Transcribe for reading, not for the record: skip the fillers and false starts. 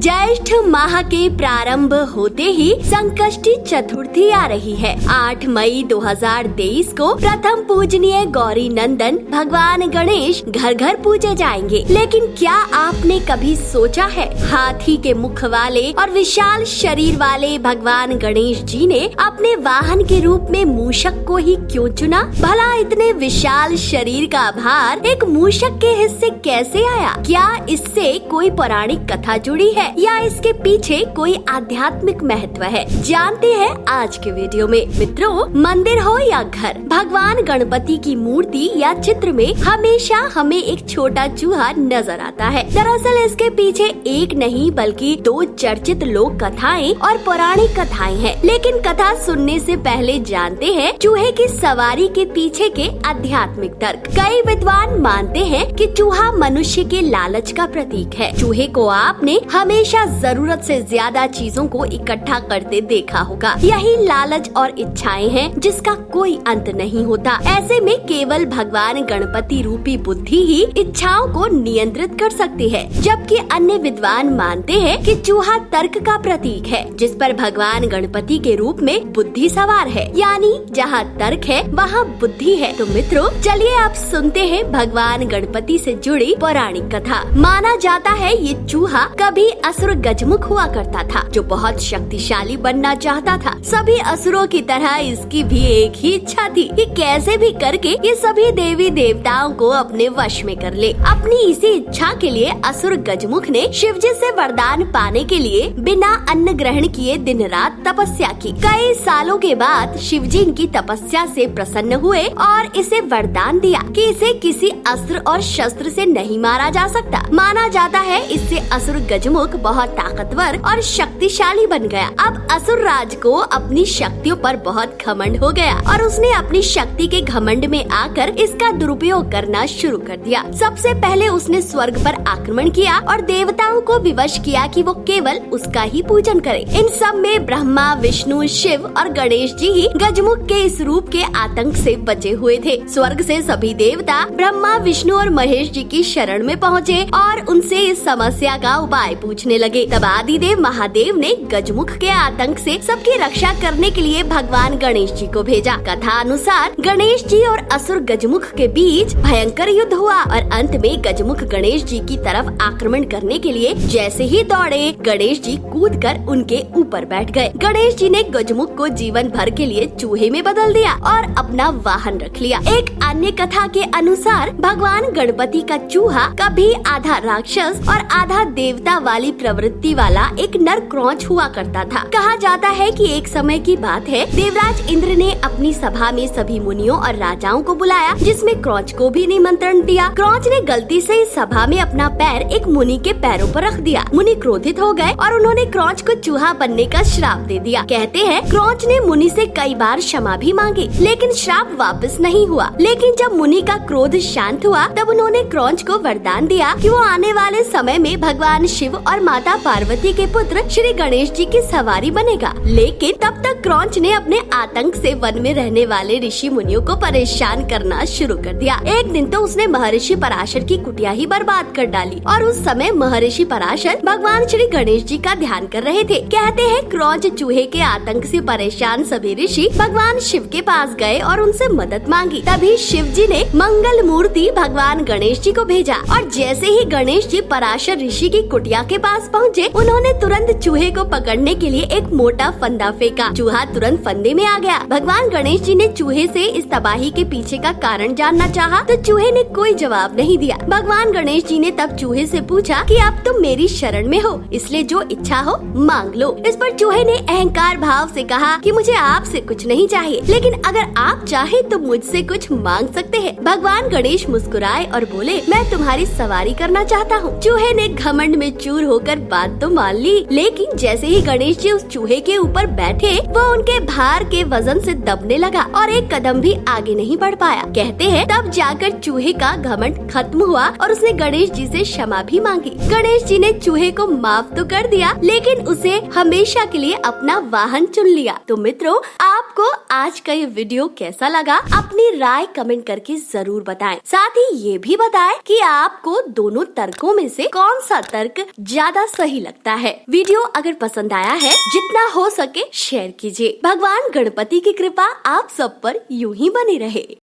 ज्येष्ठ माह के प्रारंभ होते ही संकष्टी चतुर्थी आ रही है। 8 मई 2023 को प्रथम पूजनीय गौरी नंदन भगवान गणेश घर घर पूजे जाएंगे। लेकिन क्या आपने कभी सोचा है, हाथी के मुख वाले और विशाल शरीर वाले भगवान गणेश जी ने अपने वाहन के रूप में मूषक को ही क्यों चुना? भला इतने विशाल शरीर का भार एक मूषक के हिस्से कैसे आया? क्या इससे कोई पौराणिक कथा जुड़ी है या इसके पीछे कोई आध्यात्मिक महत्व है? जानते हैं आज के वीडियो में। मित्रों, मंदिर हो या घर, भगवान गणपति की मूर्ति या चित्र में हमेशा हमें एक छोटा चूहा नजर आता है। दरअसल इसके पीछे एक नहीं बल्कि 2 चर्चित लोक कथाएं और पौराणिक कथाएं हैं। लेकिन कथा सुनने से पहले जानते हैं चूहे की सवारी के पीछे के आध्यात्मिक तर्क। कई विद्वान मानते हैं कि चूहा मनुष्य के लालच का प्रतीक है। चूहे को आपने हमेशा जरूरत से ज्यादा चीजों को इकट्ठा करते देखा होगा। यही लालच और इच्छाएं हैं जिसका कोई अंत नहीं होता। ऐसे में केवल भगवान गणपति रूपी बुद्धि ही इच्छाओं को नियंत्रित कर सकती है। जबकि अन्य विद्वान मानते हैं कि चूहा तर्क का प्रतीक है, जिस पर भगवान गणपति के रूप में बुद्धि सवार है। यानी जहाँ तर्क है वहाँ बुद्धि है। तो मित्रों, चलिए आप सुनते हैं भगवान गणपति से जुड़ी पौराणिक कथा। माना जाता है ये चूहा कभी असुर गजमुख हुआ करता था, जो बहुत शक्तिशाली बनना चाहता था। सभी असुरों की तरह इसकी भी एक ही इच्छा थी कि कैसे भी करके ये सभी देवी देवताओं को अपने वश में कर ले। अपनी इसी इच्छा के लिए असुर गजमुख ने शिवजी से वरदान पाने के लिए बिना अन्न ग्रहण किए दिन रात तपस्या की। कई सालों के बाद शिवजी इनकी तपस्या से प्रसन्न हुए और इसे वरदान दिया कि इसे किसी अस्त्र और शस्त्र से नहीं मारा जा सकता। माना जाता है इससे असुर गजमुख बहुत ताकतवर और शक्तिशाली बन गया। अब असुर राज को अपनी शक्तियों पर बहुत घमंड हो गया और उसने अपनी शक्ति के घमंड में आकर इसका दुरुपयोग करना शुरू कर दिया। सबसे पहले उसने स्वर्ग पर आक्रमण किया और देवताओं को विवश किया कि वो केवल उसका ही पूजन करें। इन सब में ब्रह्मा, विष्णु, शिव और गणेश जी ही गजमुख के इस रूप के आतंक से बचे हुए थे। स्वर्ग से सभी देवता ब्रह्मा, विष्णु और महेश जी की शरण में पहुँचे और उनसे इस समस्या का उपाय पूछने लगे। तब आदिदेव महादेव ने गजमुख के आतंक से सबकी रक्षा करने के लिए भगवान गणेश जी को भेजा। कथा अनुसार गणेश जी और असुर गजमुख के बीच भयंकर युद्ध हुआ और अंत में गजमुख गणेश जी की तरफ आक्रमण करने के लिए जैसे ही दौड़े, गणेश जी कूदकर उनके ऊपर बैठ गए। गणेश जी ने गजमुख को जीवन भर के लिए चूहे में बदल दिया और अपना वाहन रख लिया। एक अन्य कथा के अनुसार भगवान गणपति का चूहा कभी आधा राक्षस और आधा देवता वाली प्रवृत्ति वाला एक नर क्रौंच हुआ करता था। कहा जाता है कि एक समय की बात है, देवराज इंद्र ने अपनी सभा में सभी मुनियों और राजाओं को बुलाया, जिसमें क्रौंच को भी निमंत्रण दिया। क्रौंच ने गलती से इस सभा में अपना पैर एक मुनि के पैरों पर रख दिया। मुनि क्रोधित हो गए और उन्होंने क्रौंच को चूहा बनने का श्राप दे दिया। कहते हैं क्रौंच ने मुनि से कई बार क्षमा भी मांगी, लेकिन श्राप वापस नहीं हुआ। लेकिन जब मुनि का क्रोध शांत हुआ तब उन्होंने क्रौंच को वरदान दिया कि वो आने वाले समय में भगवान शिव और माता पार्वती के पुत्र श्री गणेश जी की सवारी बनेगा। लेकिन तब तक क्रौंच ने अपने आतंक से वन में रहने वाले ऋषि मुनियों को परेशान करना शुरू कर दिया। एक दिन तो उसने महर्षि पराशर की कुटिया ही बर्बाद कर डाली और उस समय महर्षि पराशर भगवान श्री गणेश जी का ध्यान कर रहे थे। कहते हैं क्रौंच चूहे के आतंक से परेशान सभी ऋषि भगवान शिव के पास गए और उनसे मदद मांगी। तभी शिव जी ने मंगल मूर्ति भगवान गणेश जी को भेजा और जैसे ही गणेश जी पराशर ऋषि की कुटिया के पास पहुँचे, उन्होंने तुरंत चूहे को पकड़ने के लिए एक मोटा फंदा फेंका। चूहा तुरंत फंदे में आ गया। भगवान गणेश जी ने चूहे से इस तबाही के पीछे का कारण जानना चाहा तो चूहे ने कोई जवाब नहीं दिया। भगवान गणेश जी ने तब चूहे से पूछा कि अब तुम मेरी शरण में हो, इसलिए जो इच्छा हो मांग लो। इस पर चूहे ने अहंकार भाव से कहा कि मुझे आपसे कुछ नहीं चाहिए, लेकिन अगर आप चाहे तो मुझसे कुछ मांग सकते हैं। भगवान गणेश मुस्कुराए और बोले, मैं तुम्हारी सवारी करना चाहता हूँ। चूहे ने घमंड में चूर होकर बात तो मान ली, लेकिन जैसे ही गणेश जी उस चूहे के ऊपर बैठे वो वो उनके भार के वजन से दबने लगा और एक कदम भी आगे नहीं बढ़ पाया। कहते हैं तब जाकर चूहे का घमंड खत्म हुआ और उसने गणेश जी से क्षमा भी मांगी। गणेश जी ने चूहे को माफ तो कर दिया, लेकिन उसे हमेशा के लिए अपना वाहन चुन लिया। तो मित्रों, आपको आज का ये वीडियो कैसा लगा? अपनी राय कमेंट करके जरूर बताएं। साथ ही ये भी बताएं कि आपको दोनों तर्कों में से कौन सा तर्क ज्यादा सही लगता है। वीडियो अगर पसंद आया है, जितना हो सके शेयर कीजिए। भगवान गणपति की कृपा आप सब पर यूं ही बनी रहे।